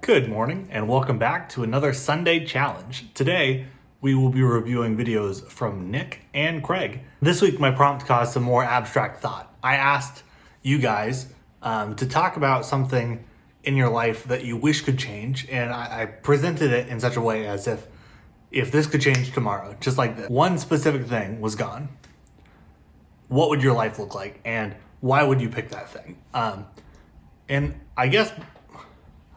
Good morning and welcome back to another Sunday challenge. Today we will be reviewing videos from Nick and Craig. This week my prompt caused some more abstract thought. I asked you guys to talk about something in your life that you wish could change, and I presented it in such a way as if this could change tomorrow, just like this. One specific thing was gone. What would your life look like and why would you pick that thing? And I guess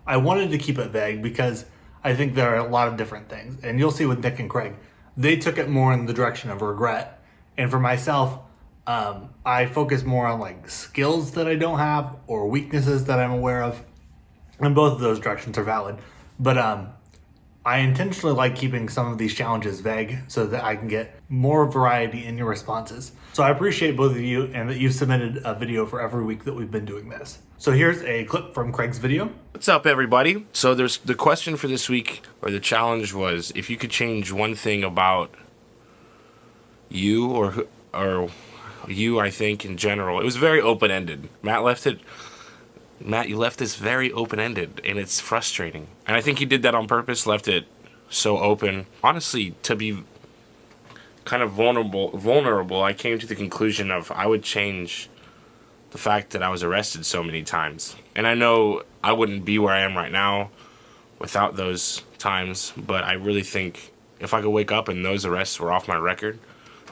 I wanted to keep it vague because I think there are a lot of different things. And you'll see with Nick and Craig, they took it more in the direction of regret. And for myself, I focus more on like skills that I don't have or weaknesses that I'm aware of. And both of those directions are valid. But I intentionally like keeping some of these challenges vague so that I can get more variety in your responses. So I appreciate both of you and that you've submitted a video for every week that we've been doing this. So here's a clip from Craig's video. What's up, everybody? So there's the question for this week, or the challenge was, if you could change one thing about you or you, I think, in general. It was very open-ended. Matt, you left this very open-ended, and it's frustrating. And I think you did that on purpose, left it so open. Honestly, to be kind of vulnerable, I came to the conclusion of I would change the fact that I was arrested so many times. And I know I wouldn't be where I am right now without those times, but I really think if I could wake up and those arrests were off my record,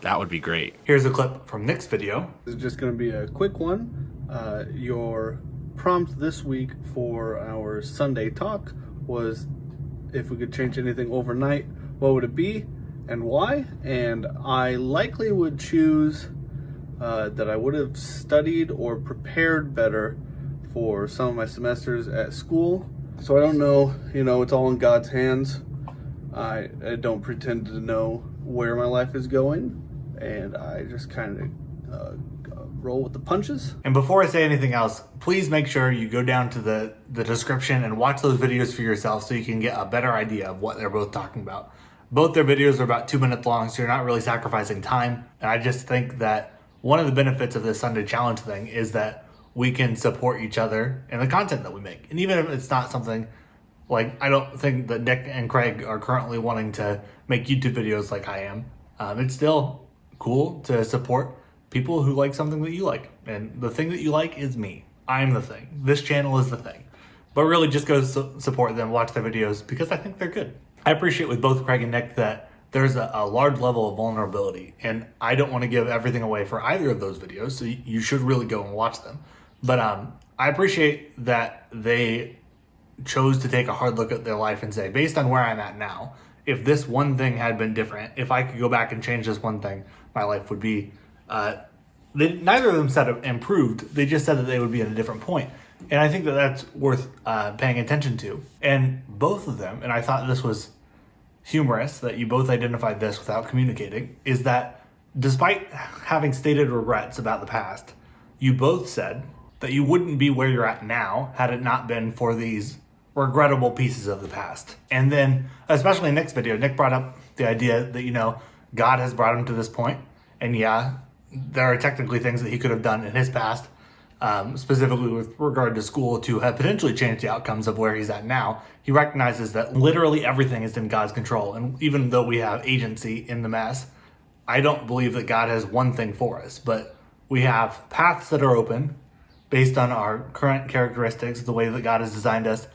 that would be great. Here's a clip from Nick's video. This is just going to be a quick one. Your prompt this week for our Sunday talk was, if we could change anything overnight, what would it be and why? And I likely would choose that I would have studied or prepared better for some of my semesters at school. So I don't know, it's all in God's hands. I don't pretend to know where my life is going, and I just kind of roll with the punches. And before I say anything else, please make sure you go down to the description and watch those videos for yourself so you can get a better idea of what they're both talking about. Both their videos are about 2 minutes long, so you're not really sacrificing time. And I just think that one of the benefits of this Sunday challenge thing is that we can support each other in the content that we make. And even if it's not something like, I don't think that Nick and Craig are currently wanting to make YouTube videos like I am. It's still cool to support people who like something that you like. And the thing that you like is me. I'm the thing. This channel is the thing. But really just go support them, watch their videos, because I think they're good. I appreciate with both Craig and Nick that there's a large level of vulnerability, and I don't want to give everything away for either of those videos, so you should really go and watch them. But I appreciate that they chose to take a hard look at their life and say, based on where I'm at now, if this one thing had been different, if I could go back and change this one thing, my life would be, neither of them said improved, they just said that they would be at a different point. And I think that that's worth paying attention to. And both of them, and I thought this was humorous that you both identified this without communicating, is that despite having stated regrets about the past, you both said that you wouldn't be where you're at now had it not been for these regrettable pieces of the past. And then, especially in Nick's video, Nick brought up the idea that, God has brought him to this point. And yeah, there are technically things that he could have done in his past, specifically with regard to school, to have potentially changed the outcomes of where he's at now. He recognizes that literally everything is in God's control. And even though we have agency in the mess, I don't believe that God has one thing for us, but we have paths that are open based on our current characteristics, the way that God has designed us,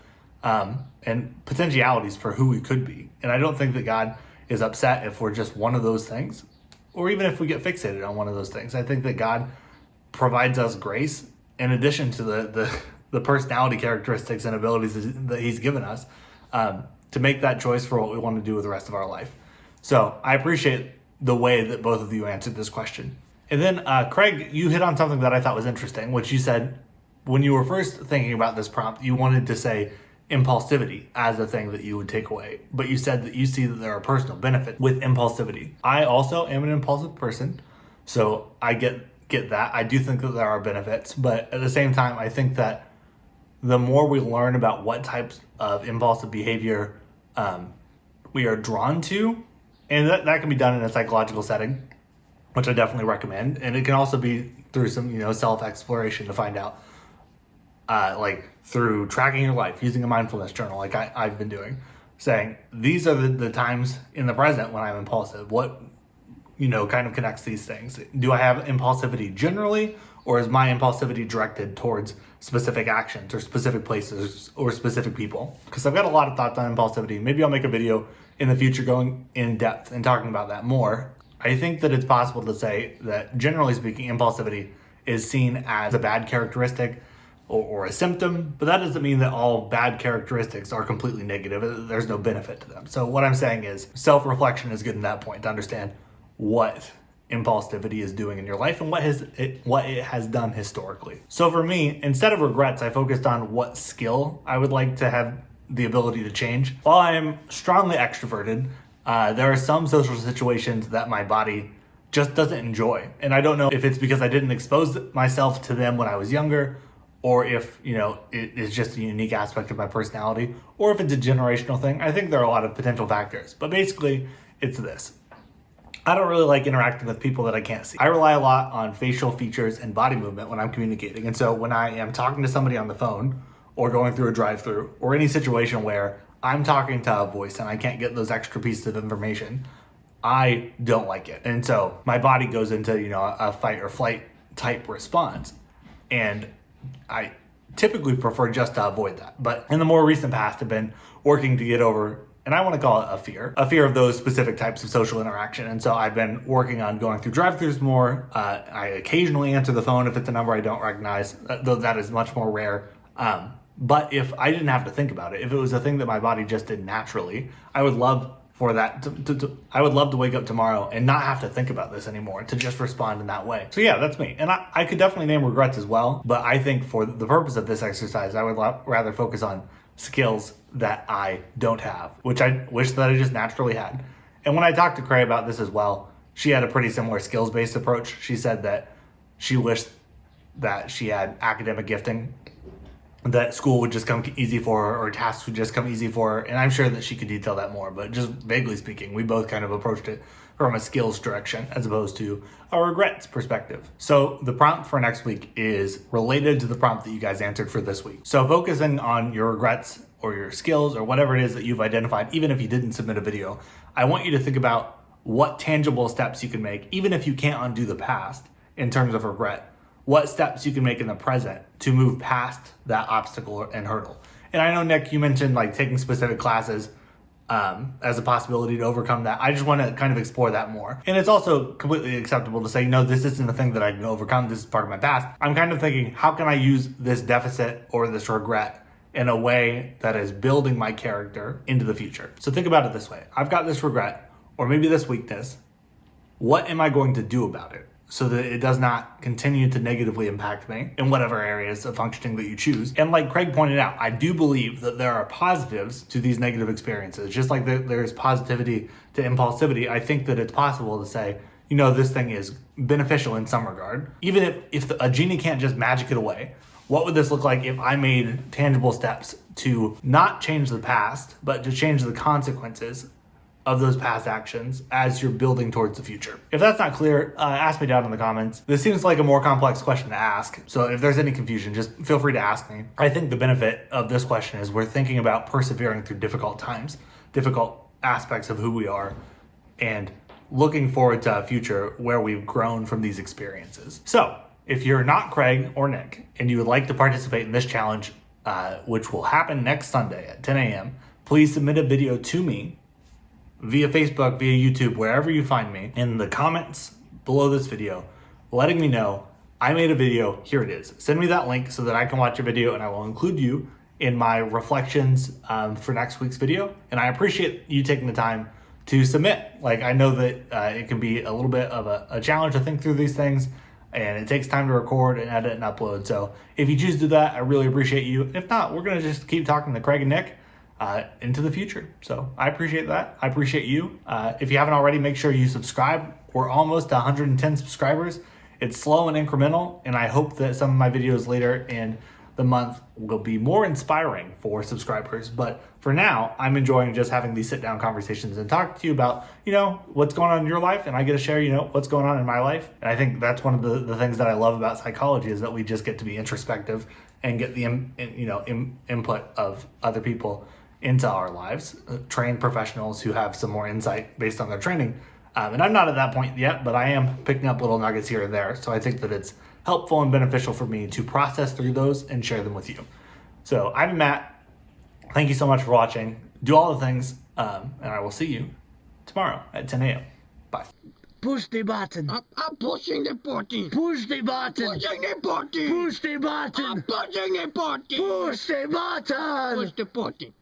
and potentialities for who we could be. And I don't think that God is upset if we're just one of those things, or even if we get fixated on one of those things. I think that God provides us grace in addition to the personality characteristics and abilities that he's given us to make that choice for what we want to do with the rest of our life. So I appreciate the way that both of you answered this question. And then Craig, you hit on something that I thought was interesting, which you said when you were first thinking about this prompt, you wanted to say impulsivity as a thing that you would take away. But you said that you see that there are personal benefits with impulsivity. I also am an impulsive person, so I get that. I do think that there are benefits, but at the same time, I think that the more we learn about what types of impulsive behavior we are drawn to, and that can be done in a psychological setting, which I definitely recommend. And it can also be through some, self-exploration to find out like through tracking your life, using a mindfulness journal like I've been doing, saying these are the times in the present when I'm impulsive. What, kind of connects these things? Do I have impulsivity generally, or is my impulsivity directed towards specific actions or specific places or specific people? Because I've got a lot of thoughts on impulsivity. Maybe I'll make a video in the future going in depth and talking about that more. I think that it's possible to say that generally speaking, impulsivity is seen as a bad characteristic or a symptom, but that doesn't mean that all bad characteristics are completely negative. There's no benefit to them. So what I'm saying is self-reflection is good in that point to understand what impulsivity is doing in your life and what it has done historically. So for me, instead of regrets, I focused on what skill I would like to have the ability to change. While I am strongly extroverted, there are some social situations that my body just doesn't enjoy. And I don't know if it's because I didn't expose myself to them when I was younger, or if, it is just a unique aspect of my personality, or if it's a generational thing. I think there are a lot of potential factors, but basically it's this. I don't really like interacting with people that I can't see. I rely a lot on facial features and body movement when I'm communicating. And so when I am talking to somebody on the phone or going through a drive-through or any situation where I'm talking to a voice and I can't get those extra pieces of information, I don't like it. And so my body goes into, a fight or flight type response. And I typically prefer just to avoid that. But in the more recent past, I've been working to get over, and I want to call it a fear of those specific types of social interaction. And so I've been working on going through drive-thrus more. I occasionally answer the phone if it's a number I don't recognize, though that is much more rare. But if I didn't have to think about it, if it was a thing that my body just did naturally, I would love for that I would love to wake up tomorrow and not have to think about this anymore, to just respond in that way. So yeah, that's me. And I could definitely name regrets as well, but I think for the purpose of this exercise, I would rather focus on skills that I don't have, which I wish that I just naturally had. And when I talked to Crae about this as well, she had a pretty similar skills-based approach. She said that she wished that she had academic gifting, that school would just come easy for her or tasks would just come easy for her. And I'm sure that she could detail that more, but just vaguely speaking, we both kind of approached it from a skills direction as opposed to a regrets perspective. So the prompt for next week is related to the prompt that you guys answered for this week. So focusing on your regrets or your skills or whatever it is that you've identified, even if you didn't submit a video, I want you to think about what tangible steps you can make, even if you can't undo the past in terms of regret. What steps you can make in the present to move past that obstacle and hurdle. And I know, Nick, you mentioned like taking specific classes as a possibility to overcome that. I just want to kind of explore that more. And it's also completely acceptable to say, no, this isn't a thing that I can overcome. This is part of my past. I'm kind of thinking, how can I use this deficit or this regret in a way that is building my character into the future? So think about it this way. I've got this regret or maybe this weakness. What am I going to do about it so that it does not continue to negatively impact me in whatever areas of functioning that you choose? And like Craig pointed out, I do believe that there are positives to these negative experiences. Just like there's positivity to impulsivity, I think that it's possible to say, this thing is beneficial in some regard. Even if a genie can't just magic it away, what would this look like if I made tangible steps to not change the past, but to change the consequences of those past actions as you're building towards the future? If that's not clear, ask me down in the comments. This seems like a more complex question to ask, so if there's any confusion, just feel free to ask me. I think the benefit of this question is we're thinking about persevering through difficult times, difficult aspects of who we are, and looking forward to a future where we've grown from these experiences. So if you're not Craig or Nick and you would like to participate in this challenge, which will happen next Sunday at 10 a.m., please submit a video to me via Facebook, via YouTube, wherever you find me, in the comments below this video, letting me know I made a video, here it is. Send me that link so that I can watch your video and I will include you in my reflections for next week's video. And I appreciate you taking the time to submit. Like, I know that it can be a little bit of a challenge to think through these things, and it takes time to record and edit and upload. So if you choose to do that, I really appreciate you. If not, we're gonna just keep talking to Craig and Nick into the future. So I appreciate that. I appreciate you. If you haven't already, make sure you subscribe. We're almost to 110 subscribers. It's slow and incremental, and I hope that some of my videos later in the month will be more inspiring for subscribers. But for now, I'm enjoying just having these sit down conversations and talk to you about, what's going on in your life, and I get to share, what's going on in my life. And I think that's one of the things that I love about psychology, is that we just get to be introspective and get the input of other people into our lives, trained professionals who have some more insight based on their training. And I'm not at that point yet, but I am picking up little nuggets here and there. So I think that it's helpful and beneficial for me to process through those and share them with you. So I'm Matt. Thank you so much for watching. Do all the things, and I will see you tomorrow at 10 a.m. Bye. Push the button. I'm pushing the button. Push the button. Pushing the button. Push the button. I'm pushing the button. Push the button. Push the button.